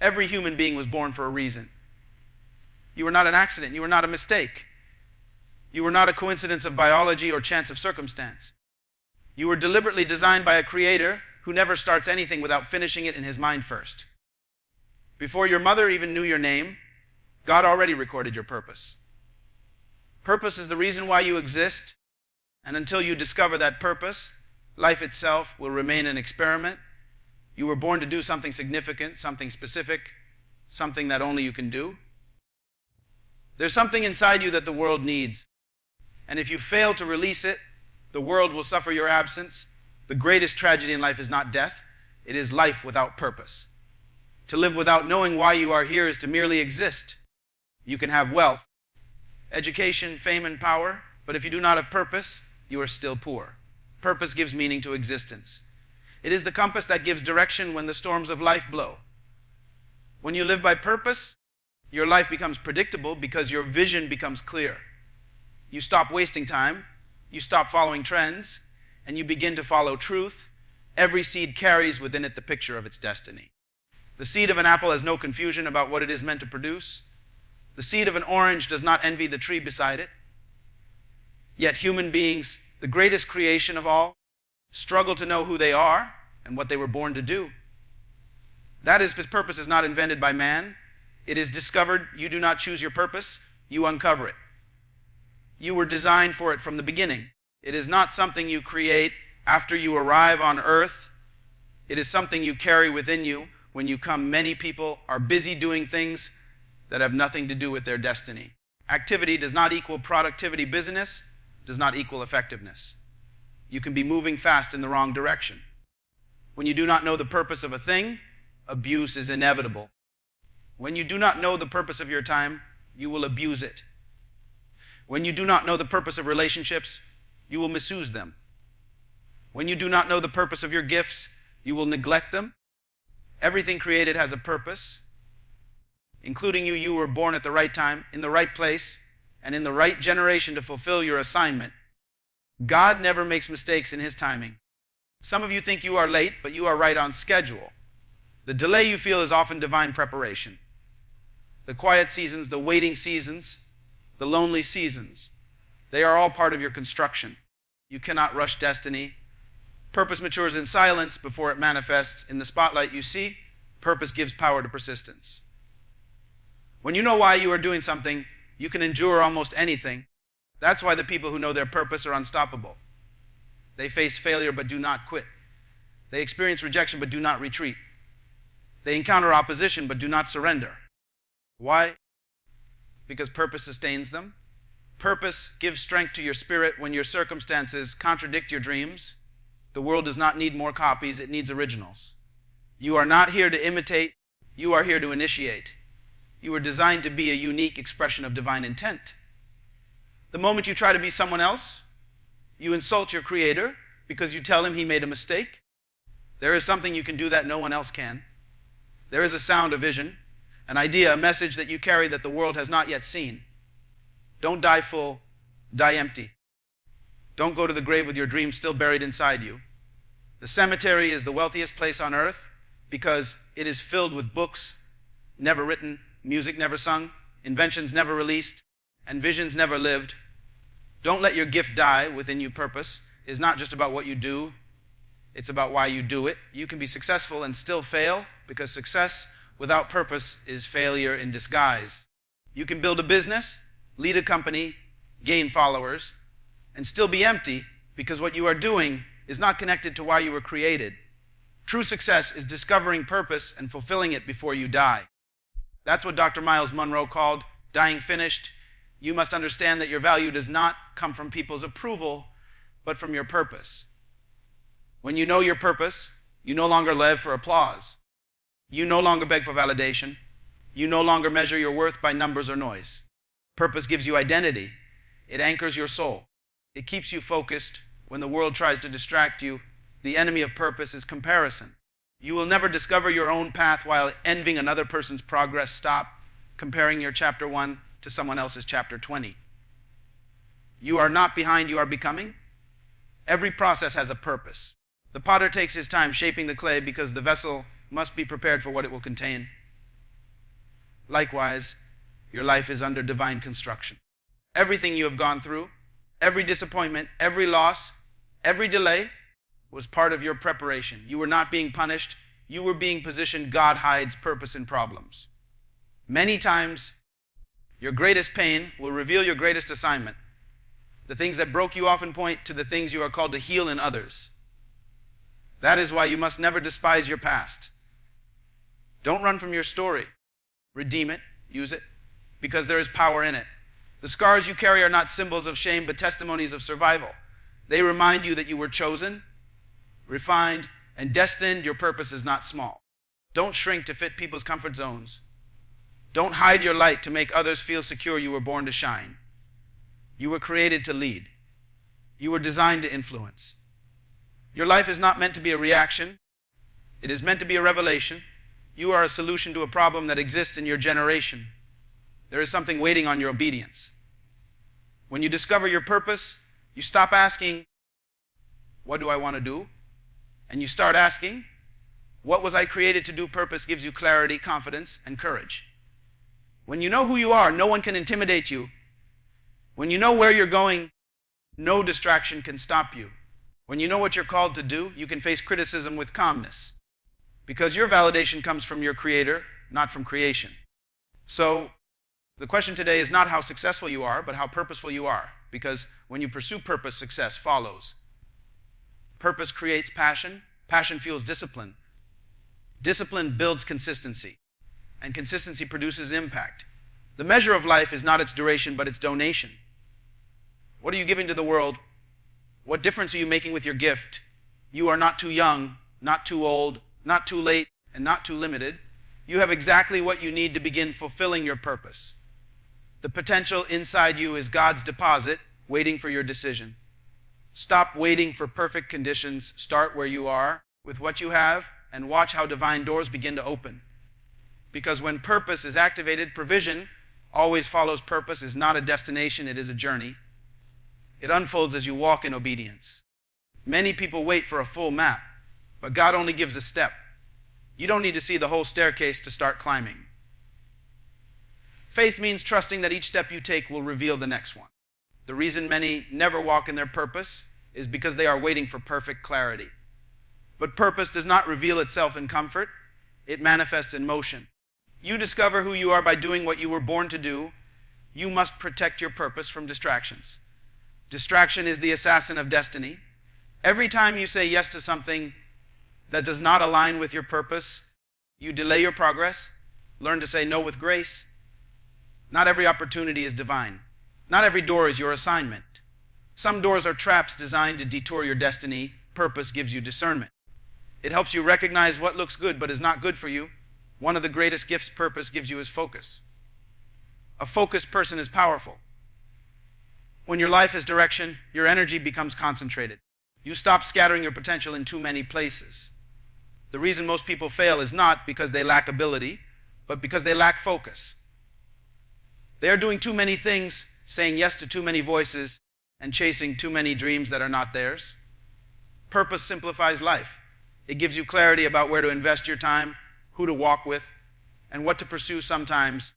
Every human being was born for a reason. You were not an accident. You were not a mistake. You were not a coincidence of biology or chance of circumstance. You were deliberately designed by a creator who never starts anything without finishing it in his mind first. Before your mother even knew your name, God already recorded your purpose. Purpose is the reason why you exist, and until you discover that purpose, life itself will remain an experiment. You were born to do something significant, something specific, something that only you can do. There's something inside you that the world needs, and if you fail to release it, the world will suffer your absence. The greatest tragedy in life is not death, it is life without purpose. To live without knowing why you are here is to merely exist. You can have wealth, education, fame, and power, but if you do not have purpose, you are still poor. Purpose gives meaning to existence. It is the compass that gives direction when the storms of life blow. When you live by purpose, your life becomes predictable because your vision becomes clear. You stop wasting time, you stop following trends, and you begin to follow truth. Every seed carries within it the picture of its destiny. The seed of an apple has no confusion about what it is meant to produce. The seed of an orange does not envy the tree beside it. Yet human beings, the greatest creation of all, struggle to know who they are and what they were born to do. That is, because purpose is not invented by man. It is discovered. You do not choose your purpose, you uncover it. You were designed for it from the beginning. It is not something you create after you arrive on earth. It is something you carry within you when you come. Many people are busy doing things that have nothing to do with their destiny. Activity does not equal productivity. Business does not equal effectiveness. You can be moving fast in the wrong direction. When you do not know the purpose of a thing, abuse is inevitable. When you do not know the purpose of your time, you will abuse it. When you do not know the purpose of relationships, you will misuse them. When you do not know the purpose of your gifts, you will neglect them. Everything created has a purpose, including you. You were born at the right time, in the right place, and in the right generation to fulfill your assignment. God never makes mistakes in His timing. Some of you think you are late, but you are right on schedule. The delay you feel is often divine preparation. The quiet seasons, the waiting seasons, the lonely seasons, they are all part of your construction. You cannot rush destiny. Purpose matures in silence before it manifests in the spotlight you see. Purpose gives power to persistence. When you know why you are doing something, you can endure almost anything. That's why the people who know their purpose are unstoppable. They face failure but do not quit. They experience rejection but do not retreat. They encounter opposition but do not surrender. Why? Because purpose sustains them. Purpose gives strength to your spirit when your circumstances contradict your dreams. The world does not need more copies, it needs originals. You are not here to imitate, you are here to initiate. You are designed to be a unique expression of divine intent. The moment you try to be someone else, you insult your Creator because you tell Him He made a mistake. There is something you can do that no one else can. There is a sound, a vision, an idea, a message that you carry that the world has not yet seen. Don't die full, die empty. Don't go to the grave with your dreams still buried inside you. The cemetery is the wealthiest place on earth because it is filled with books never written, music never sung, inventions never released, and visions never lived. Don't let your gift die within you. Purpose is not just about what you do, it's about why you do it. You can be successful and still fail because success without purpose is failure in disguise. You can build a business, lead a company, gain followers, and still be empty because what you are doing is not connected to why you were created. True success is discovering purpose and fulfilling it before you die. That's what Dr. Myles Munroe called dying finished. You must understand that your value does not come from people's approval, but from your purpose. When you know your purpose, you no longer live for applause. You no longer beg for validation. You no longer measure your worth by numbers or noise. Purpose gives you identity. It anchors your soul. It keeps you focused when the world tries to distract you. The enemy of purpose is comparison. You will never discover your own path while envying another person's progress. Stop comparing your chapter 1 to someone else's chapter 20. You are not behind, you are becoming. Every process has a purpose. The potter takes his time shaping the clay because the vessel must be prepared for what it will contain. likewise, your life is under divine construction. Everything you have gone through, every disappointment, every loss, every delay was part of your preparation. You were not being punished. You were being positioned. God hides purpose in problems. Many times, your greatest pain will reveal your greatest assignment. The things that broke you often point to the things you are called to heal in others. That is why you must never despise your past. Don't run from your story. Redeem it, use it, because there is power in it. The scars you carry are not symbols of shame, but testimonies of survival. They remind you that you were chosen, refined, and destined. Your purpose is not small. Don't shrink to fit people's comfort zones. Don't hide your light to make others feel secure. You were born to shine. You were created to lead. You were designed to influence. Your life is not meant to be a reaction. It is meant to be a revelation. You are a solution to a problem that exists in your generation. There is something waiting on your obedience. When you discover your purpose, you stop asking, what do I want to do? And you start asking, what was I created to do? Purpose gives you clarity, confidence, and courage. When you know who you are, no one can intimidate you. When you know where you're going, no distraction can stop you. When you know what you're called to do, you can face criticism with calmness. Because your validation comes from your Creator, not from creation. So, the question today is not how successful you are, but how purposeful you are. Because when you pursue purpose, success follows. Purpose creates passion. Passion fuels discipline. Discipline builds consistency. And consistency produces impact. The measure of life is not its duration, but its donation. What are you giving to the world? What difference are you making with your gift? You are not too young, not too old, not too late, and not too limited. You have exactly what you need to begin fulfilling your purpose. The potential inside you is God's deposit, waiting for your decision. Stop waiting for perfect conditions. Start where you are, with what you have, and watch how divine doors begin to open. Because when purpose is activated, provision always follows. Purpose is not a destination, it is a journey. It unfolds as you walk in obedience. Many people wait for a full map, but God only gives a step. You don't need to see the whole staircase to start climbing. Faith means trusting that each step you take will reveal the next one. The reason many never walk in their purpose is because they are waiting for perfect clarity. But purpose does not reveal itself in comfort. It manifests in motion. You discover who you are by doing what you were born to do. You must protect your purpose from distractions. Distraction is the assassin of destiny. Every time you say yes to something that does not align with your purpose, you delay your progress. Learn to say no with grace. Not every opportunity is divine. Not every door is your assignment. Some doors are traps designed to detour your destiny. Purpose gives you discernment. It helps you recognize what looks good but is not good for you. One of the greatest gifts purpose gives you is focus. A focused person is powerful. When your life has direction, your energy becomes concentrated. You stop scattering your potential in too many places. The reason most people fail is not because they lack ability, but because they lack focus. They are doing too many things, saying yes to too many voices, and chasing too many dreams that are not theirs. Purpose simplifies life. It gives you clarity about where to invest your time, who to walk with, and what to pursue. Sometimes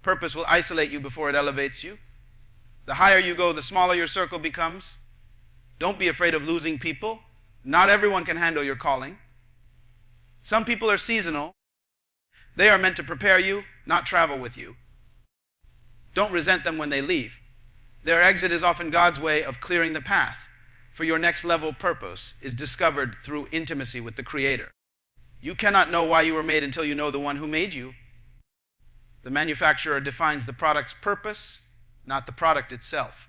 purpose will isolate you before it elevates you. The higher you go, the smaller your circle becomes. Don't be afraid of losing people. Not everyone can handle your calling. Some people are seasonal. They are meant to prepare you, not travel with you. Don't resent them when they leave. Their exit is often God's way of clearing the path, for your next level purpose is discovered through intimacy with the Creator. You cannot know why you were made until you know the one who made you. The manufacturer defines the product's purpose, not the product itself.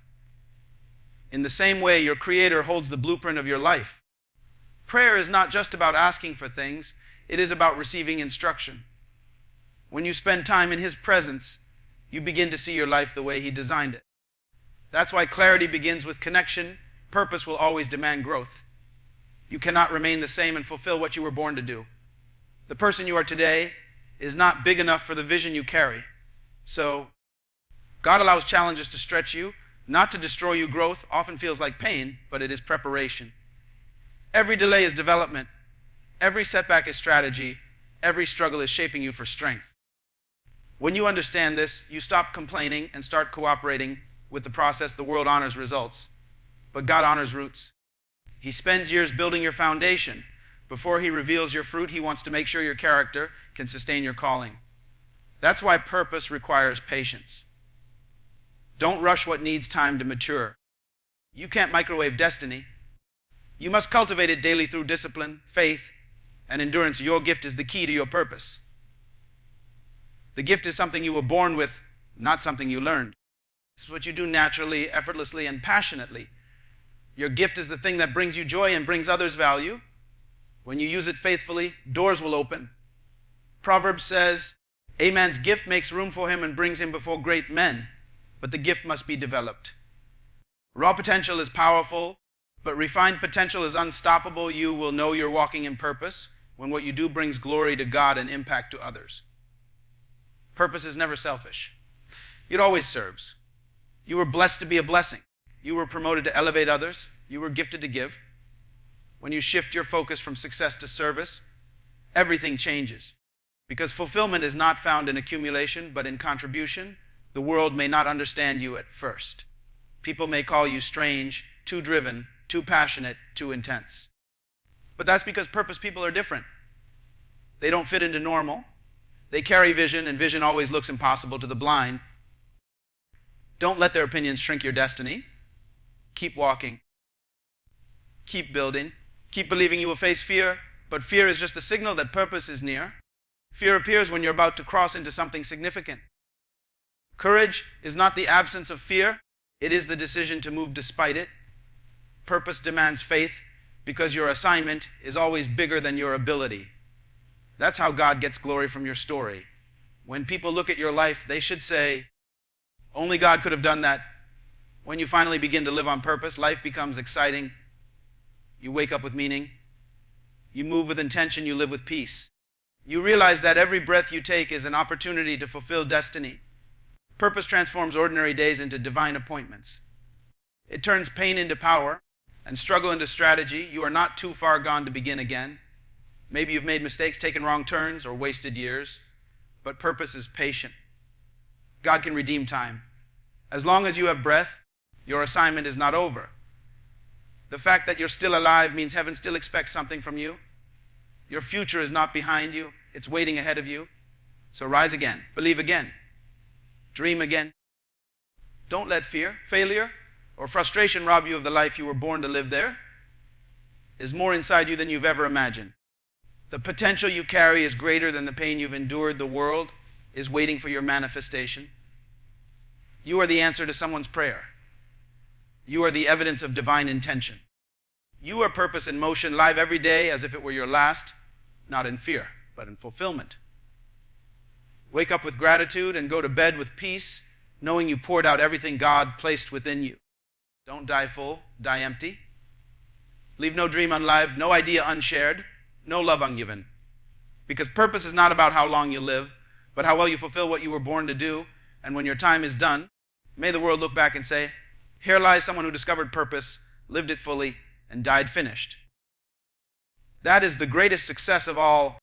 In the same way, your Creator holds the blueprint of your life. Prayer is not just about asking for things, it is about receiving instruction. When you spend time in His presence, you begin to see your life the way He designed it. That's why clarity begins with connection. Purpose will always demand growth. You cannot remain the same and fulfill what you were born to do. The person you are today is not big enough for the vision you carry. So, God allows challenges to stretch you, not to destroy you. Growth often feels like pain, but it is preparation. Every delay is development. Every setback is strategy. Every struggle is shaping you for strength. When you understand this, you stop complaining and start cooperating with the process. The world honors results, but God honors roots. He spends years building your foundation. Before he reveals your fruit, he wants to make sure your character can sustain your calling. That's why purpose requires patience. Don't rush what needs time to mature. You can't microwave destiny. You must cultivate it daily through discipline, faith, and endurance. Your gift is the key to your purpose. The gift is something you were born with, not something you learned. It's what you do naturally, effortlessly, and passionately. Your gift is the thing that brings you joy and brings others value. When you use it faithfully, doors will open. Proverbs says, "A man's gift makes room for him and brings him before great men," but the gift must be developed. Raw potential is powerful, but refined potential is unstoppable. You will know you're walking in purpose when what you do brings glory to God and impact to others. Purpose is never selfish. It always serves. You were blessed to be a blessing. You were promoted to elevate others. You were gifted to give. When you shift your focus from success to service, everything changes. Because fulfillment is not found in accumulation, but in contribution. The world may not understand you at first. People may call you strange, too driven, too passionate, too intense. But that's because purpose people are different. They don't fit into normal. They carry vision, and vision always looks impossible to the blind. Don't let their opinions shrink your destiny. Keep walking. Keep building. Keep believing you will face fear, but fear is just a signal that purpose is near. Fear appears when you're about to cross into something significant. Courage is not the absence of fear. It is the decision to move despite it. Purpose demands faith because your assignment is always bigger than your ability. That's how God gets glory from your story. When people look at your life, they should say, "Only God could have done that." When you finally begin to live on purpose, life becomes exciting. You wake up with meaning. You move with intention. You live with peace. You realize that every breath you take is an opportunity to fulfill destiny. Purpose transforms ordinary days into divine appointments. It turns pain into power and struggle into strategy. You are not too far gone to begin again. Maybe you've made mistakes, taken wrong turns, or wasted years, but purpose is patient. God can redeem time. As long as you have breath, your assignment is not over. The fact that you're still alive means heaven still expects something from you. Your future is not behind you, it's waiting ahead of you. So rise again, believe again, dream again. Don't let fear, failure, or frustration rob you of the life you were born to live. There is more inside you than you've ever imagined. The potential you carry is greater than the pain you've endured. The world is waiting for your manifestation. You are the answer to someone's prayer. You are the evidence of divine intention. You are purpose in motion, live every day as if it were your last, not in fear, but in fulfillment. Wake up with gratitude and go to bed with peace, knowing you poured out everything God placed within you. Don't die full, die empty. Leave no dream unlived, no idea unshared, no love ungiven. Because purpose is not about how long you live, but how well you fulfill what you were born to do. And when your time is done, may the world look back and say, "Here lies someone who discovered purpose, lived it fully, and died finished." That is the greatest success of all.